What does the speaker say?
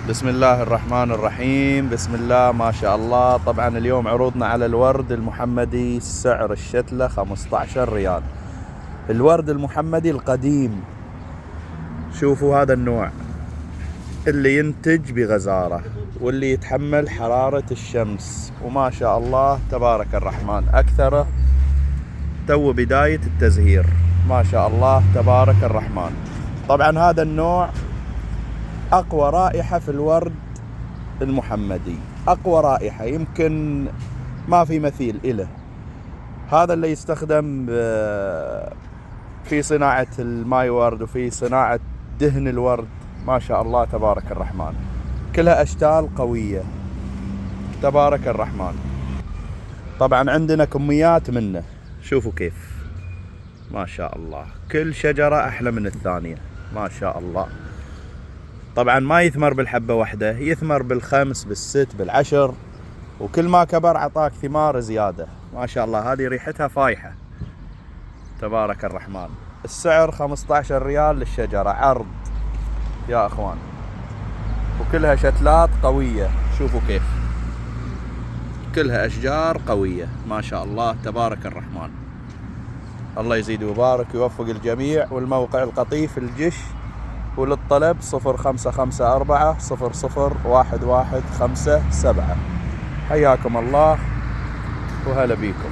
بسم الله الرحمن الرحيم. بسم الله ما شاء الله. طبعا اليوم عروضنا على الورد المحمدي. سعر الشتلة 15 ريال. الورد المحمدي القديم، شوفوا هذا النوع اللي ينتج بغزارة واللي يتحمل حرارة الشمس، وما شاء الله تبارك الرحمن أكثره تو بداية التزهير، ما شاء الله تبارك الرحمن. طبعا هذا النوع أقوى رائحة في الورد المحمدي، أقوى رائحة يمكن ما في مثيل إله. هذا اللي يستخدم في صناعة الماي ورد وفي صناعة دهن الورد، ما شاء الله تبارك الرحمن، كلها أشكال قوية تبارك الرحمن. طبعا عندنا كميات منه، شوفوا كيف ما شاء الله، كل شجرة أحلى من الثانية ما شاء الله. طبعا ما يثمر بالحبة واحدة، يثمر بالخمس بالست بالعشر، وكل ما كبر عطاك ثمار زيادة ما شاء الله. هذه ريحتها فايحة تبارك الرحمن. السعر 15 ريال للشجرة عرض يا اخوان، وكلها شتلات قوية، شوفوا كيف كلها اشجار قوية ما شاء الله تبارك الرحمن. الله يزيد ويبارك ويوفق الجميع. والموقع القطيف الجش، وللطلب 0554 001157. حياكم الله وهلا بيكم.